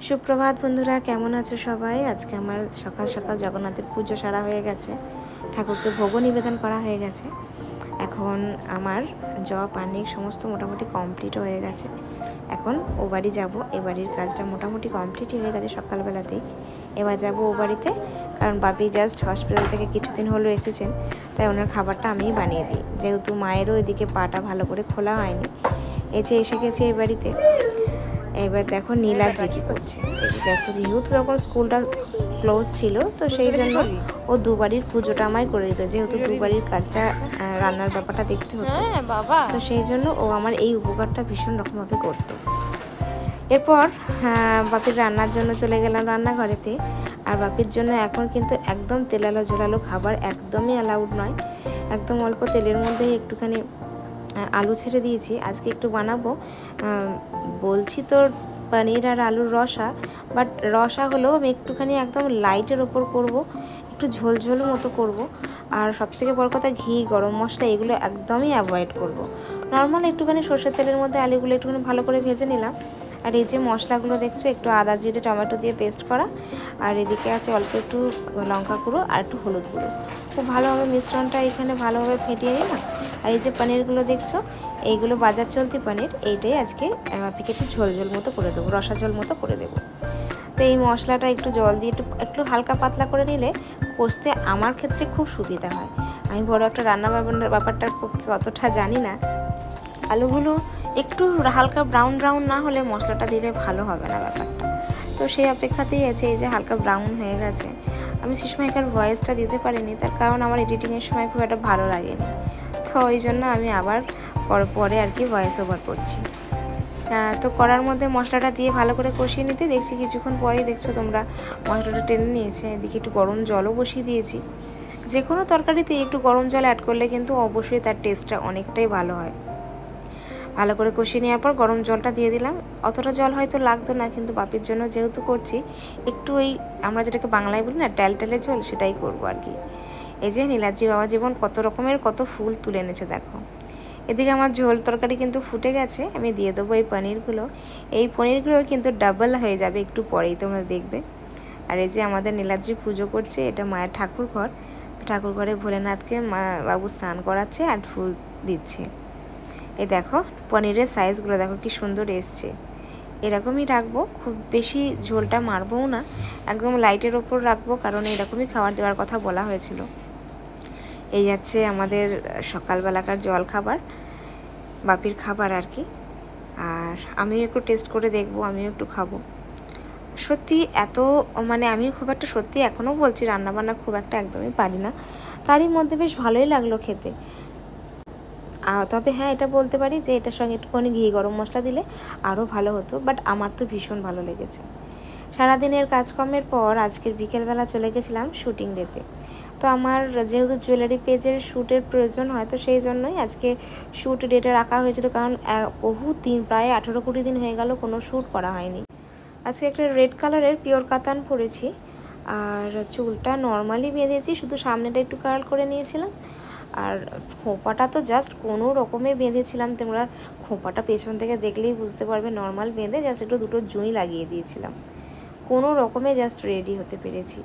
সুপ্রভাত বন্ধুরা, কেমন আছো সবাই? আজকে আমার সকাল সকাল জগন্নাথের পুজো সারা হয়ে গেছে, ঠাকুরকে ভোগও নিবেদন করা হয়ে গেছে। এখন আমার জব পানি সমস্ত মোটামুটি কমপ্লিট হয়ে গেছে। এখন ও বাড়ি যাবো, এ বাড়ির কাজটা মোটামুটি কমপ্লিটই হয়ে গেছে সকালবেলাতেই। এবার যাবো ও বাড়িতে, কারণ বাপি জাস্ট হসপিটাল থেকে কিছুদিন হলো এসেছেন, তাই ওনার খাবারটা আমিই বানিয়ে দিই, যেহেতু মায়েরও এদিকে পাটা ভালো করে খোলা হয়নি। এসে গেছে এই বাড়িতে। এবার দেখো নীলাদ্রি কী করছে। দেখো যেহেতু তখন স্কুলটা ক্লোজ ছিল, তো সেই জন্য ও দুবারির পুজোটা আমায় করে দিত, যেহেতু দুবারির কাজটা রান্নার ব্যাপারটা দেখতে হতো, তো সেই জন্য ও আমার এই উপকারটা ভীষণ রকমভাবে করতো। এরপর বাপির রান্নার জন্য চলে গেলাম রান্নাঘরেতে। আর বাপির জন্য এখন কিন্তু একদম তেলালো ঝোলালো খাবার একদমই অ্যালাউড নয়। একদম অল্প তেলের মধ্যেই একটুখানি আলু ছেড়ে দিয়েছি। আজকে একটু বানাবো, বলছি তো পনির আর আলুর রসা, বাট রসা হলেও আমি একটুখানি একদম লাইটের ওপর করব, একটু ঝোল ঝোল মতো করব। আর সবথেকে বড় কথা, ঘি গরম মশলা এগুলো একদমই অ্যাভয়েড করব। নর্মাল একটুখানি সর্ষের তেলের মধ্যে আলুগুলো একটুখানি ভালো করে ভেজে নিলাম। আর এই যে মশলাগুলো দেখছো, একটু আদা জিরে টমেটো দিয়ে পেস্ট করা, আর এদিকে আছে অল্প একটু লঙ্কা গুঁড়ো আর একটু হলুদ গুঁড়ো। খুব ভালোভাবে মিশ্রণটা এখানে ভালোভাবে ফেটিয়ে নিলাম। আর এই যে পনিরগুলো দেখছো, এইগুলো বাজার চলতি পনির, এইটাই আজকে বাপিকে একটু ঝোল ঝোল মতো করে দেবো, রসা ঝোল মতো করে দেবো। তো এই মশলাটা একটু জল দিয়ে একটু হালকা পাতলা করে নিলে কষতে আমার ক্ষেত্রে খুব সুবিধা হয়। আমি বড় একটা রান্না ব্যাপারটার পক্ষে অতটা জানি না। আলুগুলো একটু হালকা ব্রাউন ব্রাউন না হলে মশলাটা দিলে ভালো হবে না ব্যাপারটা। তো সেই অপেক্ষাতেই আছে, এই যে হালকা ব্রাউন হয়ে গেছে। আমি সেই সময় এখানে ভয়েসটা দিতে পারিনি, তার কারণ আমার এডিটিংয়ের সময় খুব একটা ভালো লাগেনি, তো ওই জন্য আমি আবার পরে আর কি ভয়েস ওভার করছি। তো কড়ার মধ্যে মশলাটা দিয়ে ভালো করে কষিয়ে নিতে দেখছি কিছুক্ষণ পরেই দেখছো তোমরা মশলাটা টেনে নিয়েছে। এদিকে একটু গরম জলও বসিয়ে দিয়েছি। যে কোনো তরকারিতে একটু গরম জল অ্যাড করলে কিন্তু অবশ্যই তার টেস্টটা অনেকটাই ভালো হয়। ভালো করে কষিয়ে নেওয়ার পর গরম জলটা দিয়ে দিলাম। অতটা জল হয়তো লাগতো না, কিন্তু বাপির জন্য যেহেতু করছি, একটু ওই আমরা যেটাকে বাংলায় বলি না টেলটেলে ঝোল, সেটাই করবো আর কি। এই যে নীলাদ্রি বাবা জীবন কত রকমের কত ফুল তুলে এনেছে দেখো। এদিকে আমার ঝোল তরকারি কিন্তু ফুটে গেছে, আমি দিয়ে দেবো এই পনিরগুলো। এই পনিরগুলো কিন্তু ডাবল হয়ে যাবে একটু পরেই, তোমরা দেখবে। আর এই যে আমাদের নীলাদ্রি পুজো করছে, এটা মায়ের ঠাকুর ঘর। ঠাকুর ঘরে ভোলেনাথকে মা বাবু স্নান করাচ্ছে আর ফুল দিচ্ছে। এই দেখো পনিরের সাইজগুলো দেখো কি সুন্দর এসছে। এরকমই রাখবো, খুব বেশি ঝোলটা মারবও না, একদম লাইটের ওপর রাখবো, কারণ এরকমই খাবার দেওয়ার কথা বলা হয়েছিল। এই যাচ্ছে আমাদের সকালবেলাকার জল খাবার, বাপির খাবার আর কি। আর আমিও একটু টেস্ট করে দেখবো, আমিও একটু খাবো। সত্যি এত আমি খুব একটা, সত্যি এখনও বলছি, রান্নাবান্না খুব একটা একদমই পারি না, তারই মধ্যে বেশ ভালোই লাগলো খেতে। তবে হ্যাঁ, এটা বলতে পারি যে এটার সঙ্গে একটুখানি ঘি গরম মশলা দিলে আরও ভালো হতো, বাট আমার তো ভীষণ ভালো লেগেছে। সারাদিনের কাজকর্মের পর আজকের বিকেলবেলা চলে গেছিলাম শ্যুটিং ডেতে। তো আমার যেহেতু জুয়েলারি পেজের শ্যুটের প্রয়োজন হয়, তো সেই জন্যই আজকে শ্যুট ডেটে রাখা হয়েছিল, কারণ প্রায় 18-20 দিন হয়ে গেল কোনো শ্যুট করা হয়নি। আজকে একটা রেড কালারের পিওর কাতান পরেছি, আর চুলটা নর্মালি বেঁধেছি, শুধু সামনেটা একটু কার্ল করে নিয়েছিলাম। আর খোঁপাটা তো জাস্ট কোনো রকমে বেঁধেছিলাম, তোমরা খোঁপাটা পেছন থেকে দেখলেই বুঝতে পারবে। নর্মাল বেঁধে জাস্ট একটু দুটো জুঁই লাগিয়ে দিয়েছিলাম, কোনো রকমে জাস্ট রেডি হতে পেরেছি।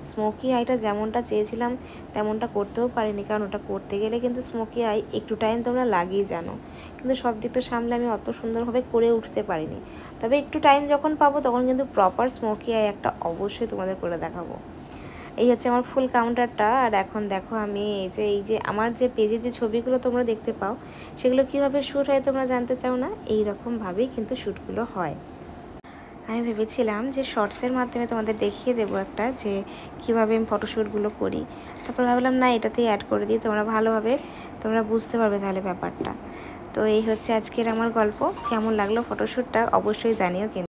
স্মোকি আইটা যেমনটা চেয়েছিলাম তেমনটা করতেও পারিনি, কারণ ওটা করতে গেলে কিন্তু স্মোকি আই একটু টাইম তোমরা লাগিয়ে জানো, কিন্তু সব দিকটা সামলে আমি অত সুন্দরভাবে করে উঠতে পারিনি। তবে একটু টাইম যখন পাবো তখন কিন্তু প্রপার স্মোকি আই একটা অবশ্যই তোমাদের করে দেখাবো। এই হচ্ছে আমার ফুল কাউন্টারটা। আর এখন দেখো আমি এই যে আমার যে পেজে যে ছবিগুলো তোমরা দেখতে পাও, সেগুলো কিভাবে শ্যুট হয় তোমরা জানতে চাও না? এই রকমভাবেই কিন্তু শ্যুটগুলো হয়। আমি ভেবেছিলাম যে শর্টসের মাধ্যমে তোমাদের দেখিয়ে দেবো একটা, যে কীভাবে আমি ফটোশ্যুটগুলো করি। তারপর ভাবলাম না, এটাতেই অ্যাড করে দিই, তোমরা বুঝতে পারবে তাহলে ব্যাপারটা। তো এই হচ্ছে আজকের আমার গল্প। কেমন লাগলো ফটোশ্যুটটা অবশ্যই জানিও কিন্তু।